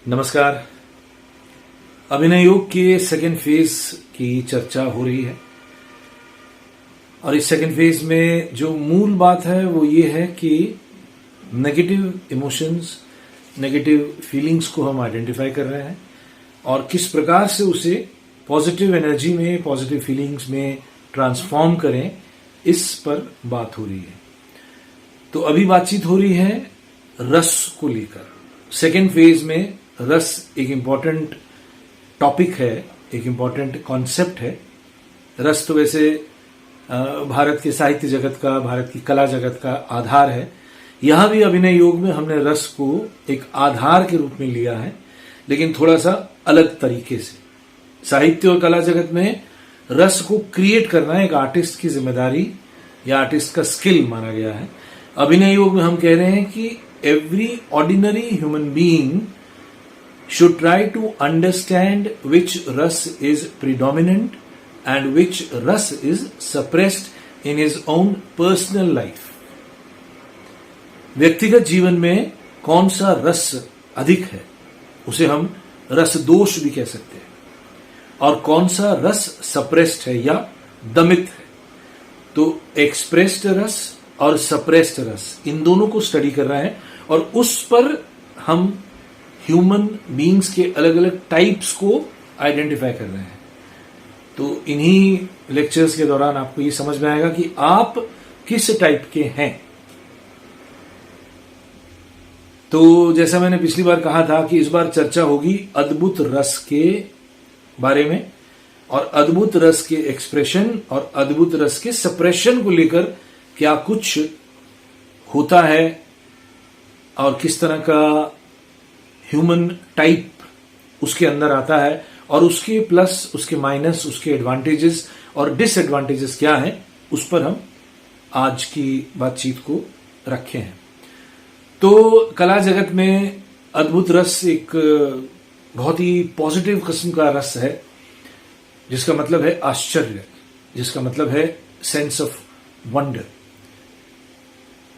नमस्कार। अभिनय योग के सेकेंड फेज की चर्चा हो रही है और इस सेकेंड फेज में जो मूल बात है वो ये है कि नेगेटिव इमोशंस, नेगेटिव फीलिंग्स को हम आइडेंटिफाई कर रहे हैं और किस प्रकार से उसे पॉजिटिव एनर्जी में, पॉजिटिव फीलिंग्स में ट्रांसफॉर्म करें, इस पर बात हो रही है। तो अभी बातचीत हो रही है रस को लेकर। सेकेंड फेज में रस एक इम्पॉर्टेंट टॉपिक है, एक इम्पॉर्टेंट कॉन्सेप्ट है। रस तो वैसे भारत के साहित्य जगत का, भारत की कला जगत का आधार है। यहां भी अभिनय योग में हमने रस को एक आधार के रूप में लिया है, लेकिन थोड़ा सा अलग तरीके से। साहित्य और कला जगत में रस को क्रिएट करना एक आर्टिस्ट की जिम्मेदारी या आर्टिस्ट का स्किल माना गया है। अभिनय योग में हम कह रहे हैं कि every ordinary human being should try to understand which rus is predominant and which rus is suppressed in his own personal life. व्यक्तिगत जीवन में कौन सा रस अधिक है, उसे हम रस दोष भी कह सकते हैं, और कौन सा रस सप्रेस्ड है या दमित है। तो एक्सप्रेस्ड रस और सप्रेस्ड रस, इन दोनों को स्टडी कर रहे हैं और उस पर हम ह्यूमन बीइंग्स के अलग अलग टाइप्स को आइडेंटिफाई कर रहे हैं। तो इन्हीं लेक्चर्स के दौरान आपको ये समझ में आएगा कि आप किस टाइप के हैं। तो जैसा मैंने पिछली बार कहा था कि इस बार चर्चा होगी अद्भुत रस के बारे में और अद्भुत रस के एक्सप्रेशन और अद्भुत रस के सप्रेशन को लेकर क्या कुछ होता है और किस तरह का ह्यूमन टाइप उसके अंदर आता है और उसके प्लस, उसके माइनस, उसके एडवांटेजेस और डिसएडवांटेजेस क्या हैं, उस पर हम आज की बातचीत को रखे हैं। तो कला जगत में अद्भुत रस एक बहुत ही पॉजिटिव किस्म का रस है, जिसका मतलब है आश्चर्य, जिसका मतलब है सेंस ऑफ वंडर,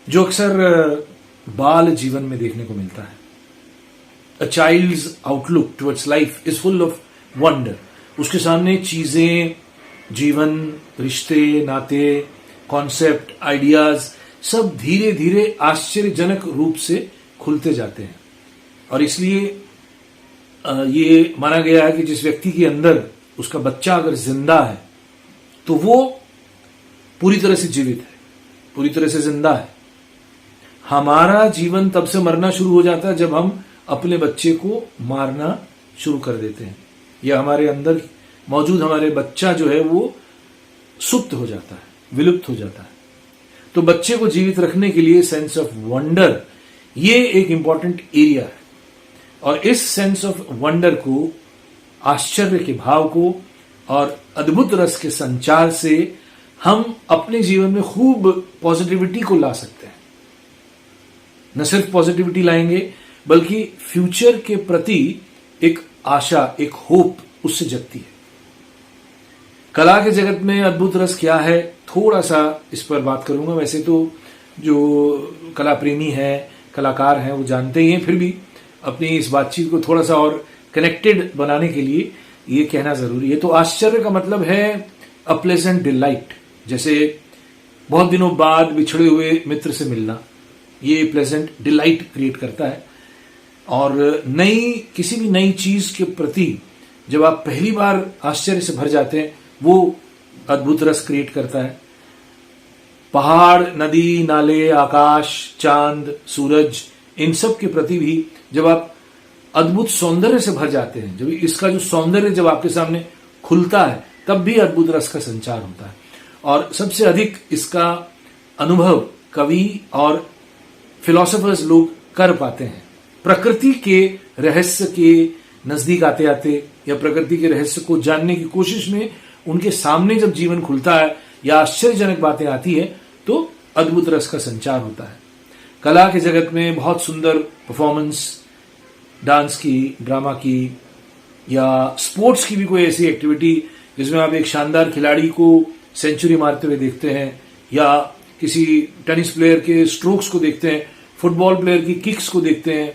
जो अक्सर बाल जीवन में देखने को मिलता है। A child's outlook towards life is full of wonder. उसके सामने चीजें, जीवन, रिश्ते, नाते, कॉन्सेप्ट, आइडियाज सब धीरे धीरे आश्चर्यजनक रूप से खुलते जाते हैं और इसलिए ये माना गया है कि जिस व्यक्ति के अंदर उसका बच्चा अगर जिंदा है तो वो पूरी तरह से जीवित है, पूरी तरह से जिंदा है। हमारा जीवन तब से मरना शुरू हो जाता है जब हम अपने बच्चे को मारना शुरू कर देते हैं, या हमारे अंदर मौजूद हमारे बच्चा जो है वो सुप्त हो जाता है, विलुप्त हो जाता है। तो बच्चे को जीवित रखने के लिए सेंस ऑफ वंडर ये एक इंपॉर्टेंट एरिया है और इस सेंस ऑफ वंडर को, आश्चर्य के भाव को और अद्भुत रस के संचार से हम अपने जीवन में खूब पॉजिटिविटी को ला सकते हैं। न सिर्फ पॉजिटिविटी लाएंगे बल्कि फ्यूचर के प्रति एक आशा, एक होप उससे जगती है। कला के जगत में अद्भुत रस क्या है, थोड़ा सा इस पर बात करूंगा। वैसे तो जो कला प्रेमी है, कलाकार हैं, वो जानते ही हैं, फिर भी अपनी इस बातचीत को थोड़ा सा और कनेक्टेड बनाने के लिए ये कहना जरूरी है। तो आश्चर्य का मतलब है अ प्लेजेंट डिलाइट, जैसे बहुत दिनों बाद बिछड़े हुए मित्र से मिलना, ये प्लेजेंट डिलाइट क्रिएट करता है। और किसी भी नई चीज के प्रति जब आप पहली बार आश्चर्य से भर जाते हैं, वो अद्भुत रस क्रिएट करता है। पहाड़, नदी, नाले, आकाश, चांद, सूरज, इन सब के प्रति भी जब आप अद्भुत सौंदर्य से भर जाते हैं, जब इसका जो सौंदर्य जब आपके सामने खुलता है, तब भी अद्भुत रस का संचार होता है। और सबसे अधिक इसका अनुभव कवि और फिलोसोफर्स लोग कर पाते हैं। प्रकृति के रहस्य के नजदीक आते आते या प्रकृति के रहस्य को जानने की कोशिश में उनके सामने जब जीवन खुलता है या आश्चर्यजनक बातें आती है, तो अद्भुत रस का संचार होता है। कला के जगत में बहुत सुंदर परफॉर्मेंस, डांस की, ड्रामा की या स्पोर्ट्स की भी कोई ऐसी एक्टिविटी जिसमें आप एक शानदार खिलाड़ी को सेंचुरी मारते हुए देखते हैं, या किसी टेनिस प्लेयर के स्ट्रोक्स को देखते हैं, फुटबॉल प्लेयर की किक्स को देखते हैं,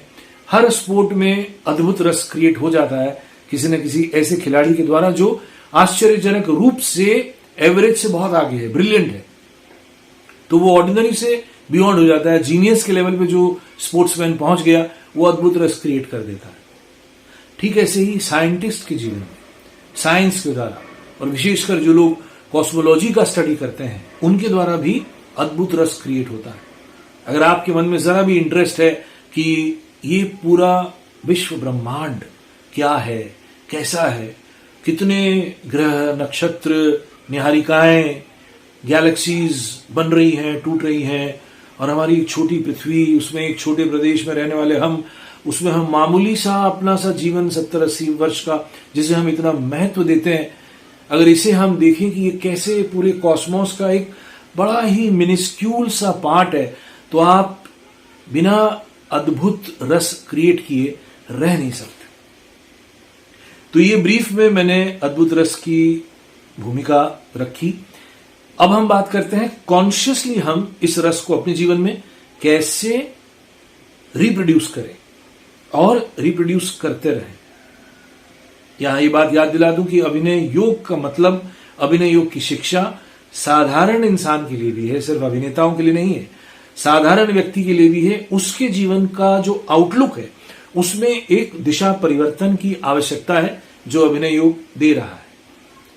हर स्पोर्ट में अद्भुत रस क्रिएट हो जाता है किसी न किसी ऐसे खिलाड़ी के द्वारा जो आश्चर्यजनक रूप से एवरेज से बहुत आगे है, ब्रिलियंट है। तो वो ऑर्डिनरी से बियॉन्ड हो जाता है, जीनियस के लेवल पे जो स्पोर्ट्समैन पहुंच गया वो अद्भुत रस क्रिएट कर देता है। ठीक ऐसे ही साइंटिस्ट के जीवन में साइंस के द्वारा और विशेषकर जो लोग कॉस्मोलॉजी का स्टडी करते हैं उनके द्वारा भी अद्भुत रस क्रिएट होता है। अगर आपके मन में जरा भी इंटरेस्ट है कि ये पूरा विश्व ब्रह्मांड क्या है, कैसा है, कितने ग्रह, नक्षत्र, निहारिकाएं, गैलेक्सीज बन रही हैं, टूट रही हैं, और हमारी एक छोटी पृथ्वी, उसमें एक छोटे प्रदेश में रहने वाले हम, उसमें हम मामूली सा अपना सा जीवन 70-80 वर्ष का जिसे हम इतना महत्व देते हैं, अगर इसे हम देखें कि ये कैसे पूरे कॉस्मोस का एक बड़ा ही मिनिस्क्यूल सा पार्ट है, तो आप बिना अद्भुत रस क्रिएट किए रह नहीं सकते। तो ये ब्रीफ में मैंने अद्भुत रस की भूमिका रखी। अब हम बात करते हैं कॉन्शियसली हम इस रस को अपने जीवन में कैसे रिप्रोड्यूस करें और रिप्रोड्यूस करते रहें। यहां ये बात याद दिला दूं कि अभिनय योग का मतलब, अभिनय योग की शिक्षा साधारण इंसान के लिए भी है, सिर्फ अभिनेताओं के लिए नहीं है, साधारण व्यक्ति के लिए भी है। उसके जीवन का जो आउटलुक है उसमें एक दिशा परिवर्तन की आवश्यकता है जो अभिनय योग दे रहा है।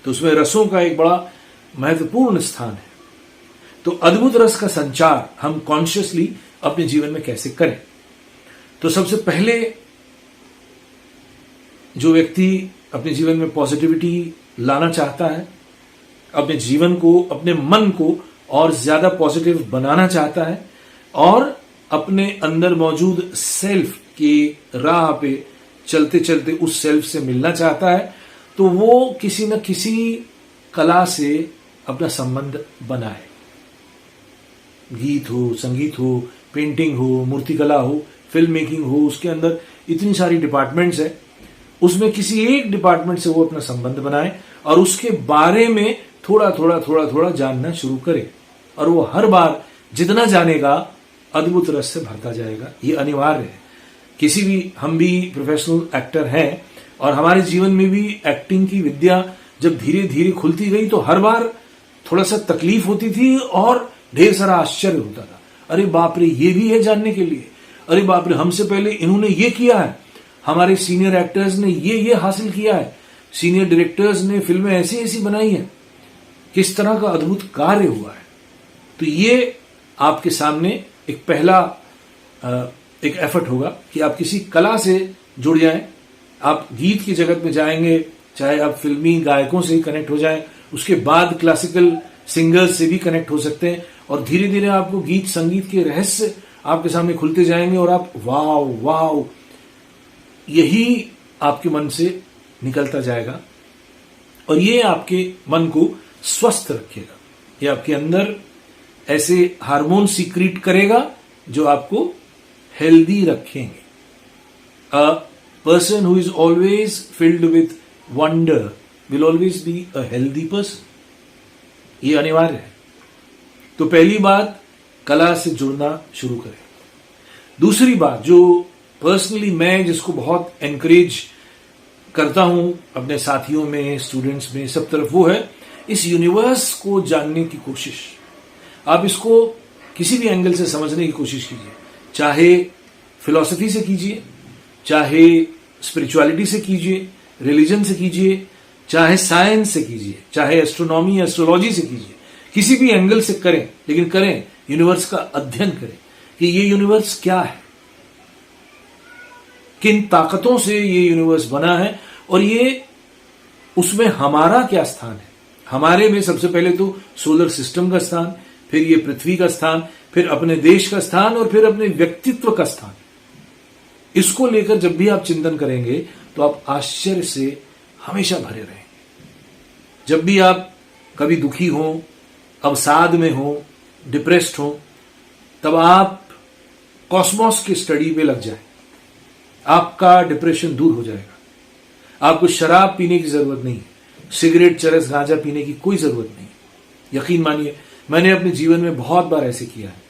तो उसमें रसों का एक बड़ा महत्वपूर्ण स्थान है। तो अद्भुत रस का संचार हम कॉन्शियसली अपने जीवन में कैसे करें। तो सबसे पहले जो व्यक्ति अपने जीवन में पॉजिटिविटी लाना चाहता है, अपने जीवन को, अपने मन को और ज्यादा पॉजिटिव बनाना चाहता है और अपने अंदर मौजूद सेल्फ की राह पे चलते चलते उस सेल्फ से मिलना चाहता है, तो वो किसी न किसी कला से अपना संबंध बनाए। गीत हो, संगीत हो, पेंटिंग हो, मूर्तिकला हो, फिल्म मेकिंग हो, उसके अंदर इतनी सारी डिपार्टमेंट्स है, उसमें किसी एक डिपार्टमेंट से वो अपना संबंध बनाए और उसके बारे में थोड़ा थोड़ा जानना शुरू करे, और वो हर बार जितना जानेगा अद्भुत रस से भरता जाएगा। ये अनिवार्य है। किसी भी, हम भी प्रोफेशनल एक्टर हैं और हमारे जीवन में भी एक्टिंग की विद्या जब धीरे धीरे खुलती गई तो हर बार थोड़ा सा तकलीफ होती थी और ढेर सारा आश्चर्य होता था। अरे बाप रे, ये भी है जानने के लिए, अरे बाप रे, हमसे पहले इन्होंने ये किया है, हमारे सीनियर एक्टर्स ने ये हासिल किया है, सीनियर डायरेक्टर्स ने फिल्में ऐसी ऐसी बनाई हैं, किस तरह का अद्भुत कार्य हुआ है। तो ये आपके सामने एक पहला एक एफर्ट होगा कि आप किसी कला से जुड़ जाएं। आप गीत की जगत में जाएंगे, चाहे आप फिल्मी गायकों से ही कनेक्ट हो जाएं, उसके बाद क्लासिकल सिंगर्स से भी कनेक्ट हो सकते हैं, और धीरे धीरे आपको गीत संगीत के रहस्य आपके सामने खुलते जाएंगे और आप वाव यही आपके मन से निकलता जाएगा और ये आपके मन को स्वस्थ रखेगा। ये आपके अंदर ऐसे हार्मोन सीक्रेट करेगा जो आपको हेल्दी रखेंगे। A person who is always filled with wonder will always be a healthy person. ये अनिवार्य है। तो पहली बात, कला से जुड़ना शुरू करें। दूसरी बात जो पर्सनली मैं जिसको बहुत एनकरेज करता हूं अपने साथियों में, स्टूडेंट्स में, सब तरफ, वो है इस यूनिवर्स को जानने की कोशिश। आप इसको किसी भी एंगल से समझने की कोशिश कीजिए, चाहे फिलॉसफी से कीजिए, चाहे स्पिरिचुअलिटी से कीजिए, रिलीजन से कीजिए, चाहे साइंस से कीजिए, चाहे एस्ट्रोनॉमी, एस्ट्रोलॉजी से कीजिए, किसी भी एंगल से करें, लेकिन करें, यूनिवर्स का अध्ययन करें कि ये यूनिवर्स क्या है, किन ताकतों से ये यूनिवर्स बना है और ये उसमें हमारा क्या स्थान है। हमारे में सबसे पहले तो सोलर सिस्टम का स्थान, फिर ये पृथ्वी का स्थान, फिर अपने देश का स्थान और फिर अपने व्यक्तित्व का स्थान। इसको लेकर जब भी आप चिंतन करेंगे तो आप आश्चर्य से हमेशा भरे रहेंगे। जब भी आप कभी दुखी हो, अवसाद में हो, डिप्रेस्ड हो, तब आप कॉस्मोस की स्टडी पे लग जाए, आपका डिप्रेशन दूर हो जाएगा। आपको शराब पीने की जरूरत नहीं, सिगरेट, चरस, गांजा पीने की कोई जरूरत नहीं। यकीन मानिए, मैंने अपने जीवन में बहुत बार ऐसे किया है।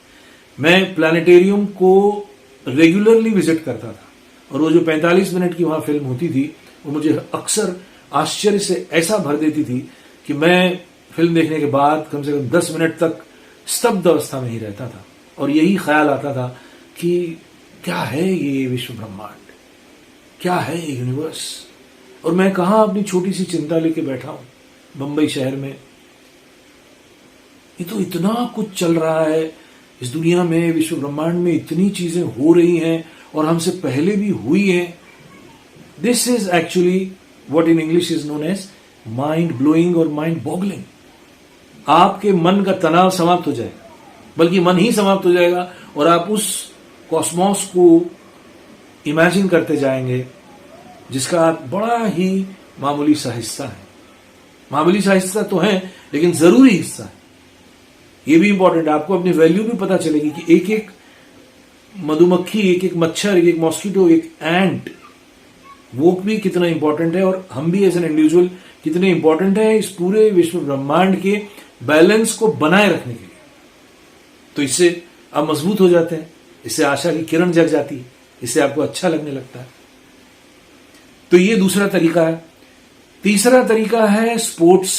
मैं प्लानिटेरियम को रेगुलरली विजिट करता था और वो जो 45 मिनट की वहां फिल्म होती थी वो मुझे अक्सर आश्चर्य से ऐसा भर देती थी कि मैं फिल्म देखने के बाद कम से कम 10 मिनट तक स्तब्ध अवस्था में ही रहता था और यही ख्याल आता था कि क्या है ये विश्व ब्रह्मांड, क्या है ये यूनिवर्स, और मैं कहां अपनी छोटी सी चिंता लेके बैठा हूं बंबई शहर में। ये तो इतना कुछ चल रहा है इस दुनिया में, विश्व ब्रह्मांड में इतनी चीजें हो रही हैं और हमसे पहले भी हुई हैं। This is actually what in English is known as mind blowing और माइंड बॉगलिंग। आपके मन का तनाव समाप्त हो जाएगा, बल्कि मन ही समाप्त हो जाएगा और आप उस कॉस्मोस को इमेजिन करते जाएंगे जिसका आप बड़ा ही मामूली सा हिस्सा है। मामूली सा हिस्सा तो है लेकिन जरूरी हिस्सा है। ये भी इंपॉर्टेंट है, आपको अपनी वैल्यू भी पता चलेगी कि एक एक मधुमक्खी, एक एक मच्छर, एक एक मॉस्किटो, एक एंट, वो भी कितना इंपॉर्टेंट है और हम भी एज एन इंडिविजुअल कितने इंपॉर्टेंट है इस पूरे विश्व ब्रह्मांड के बैलेंस को बनाए रखने के लिए। तो इससे आप मजबूत हो जाते हैं, इससे आशा की किरण जग जाती है, इससे आपको अच्छा लगने लगता है। तो ये दूसरा तरीका है। तीसरा तरीका है स्पोर्ट्स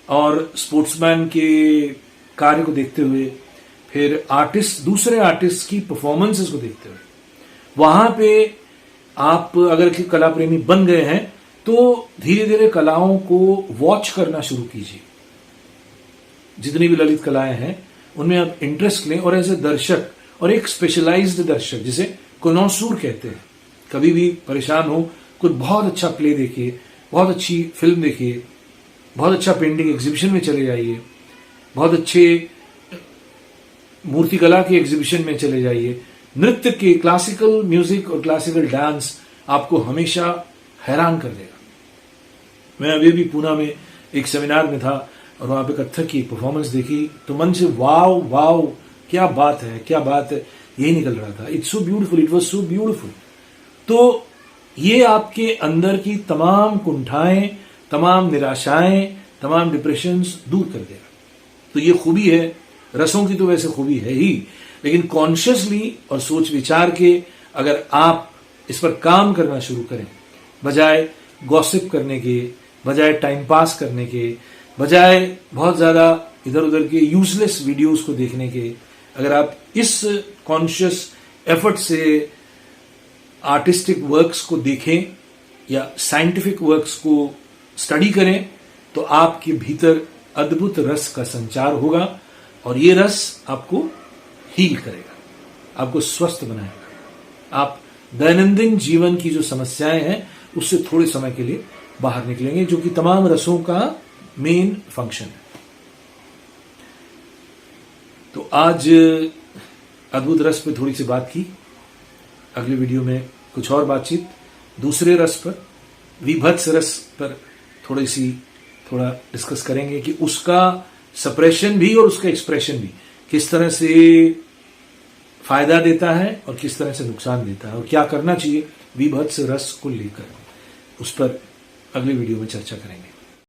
और स्पोर्ट्समैन के कार्य को देखते हुए, फिर आर्टिस्ट, दूसरे आर्टिस्ट की परफॉर्मेंसेस को देखते हुए, वहां पे आप अगर कला प्रेमी बन गए हैं तो धीरे धीरे कलाओं को वॉच करना शुरू कीजिए। जितनी भी ललित कलाएं हैं उनमें आप इंटरेस्ट लें और एज ए दर्शक, और एक स्पेशलाइज्ड दर्शक जिसे कोनोसूर कहते हैं, कभी भी परेशान हो कुछ बहुत अच्छा प्ले देखिए, बहुत अच्छी फिल्म देखिए, बहुत अच्छा पेंटिंग एग्जीबिशन में चले जाइए, बहुत अच्छे मूर्तिकला के एग्जीबिशन में चले जाइए। नृत्य के, क्लासिकल म्यूजिक और क्लासिकल डांस आपको हमेशा हैरान कर देगा। मैं अभी भी पूना में एक सेमिनार में था और वहां पे कथक की परफॉर्मेंस देखी तो मन से वाव वाव, क्या बात है, क्या बात है, यही निकल रहा था। It's so beautiful, it was so beautiful. तो ये आपके अंदर की तमाम कुंठाएं, तमाम निराशाएं, तमाम डिप्रेशंस दूर कर देगा। तो ये खूबी है, रसों की तो वैसे खूबी है ही, लेकिन कॉन्शियसली और सोच विचार के अगर आप इस पर काम करना शुरू करें, बजाय गॉसिप करने के, बजाय टाइम पास करने के, बजाय बहुत ज्यादा इधर उधर के यूजलेस वीडियोस को देखने के, अगर आप इस कॉन्शियस एफर्ट से आर्टिस्टिक वर्क्स को देखें या साइंटिफिक वर्क्स को स्टडी करें तो आपके भीतर अद्भुत रस का संचार होगा और ये रस आपको हील करेगा, आपको स्वस्थ बनाएगा। आप दैनंदिन जीवन की जो समस्याएं हैं उससे थोड़े समय के लिए बाहर निकलेंगे, जो कि तमाम रसों का मेन फंक्शन है। तो आज अद्भुत रस पे थोड़ी सी बात की, अगले वीडियो में कुछ और बातचीत दूसरे रस पर, विभत्स रस पर थोड़ा डिस्कस करेंगे कि उसका सप्रेशन भी और उसका एक्सप्रेशन भी किस तरह से फायदा देता है और किस तरह से नुकसान देता है और क्या करना चाहिए विभत्स रस को लेकर। उस पर अगले वीडियो में चर्चा करेंगे।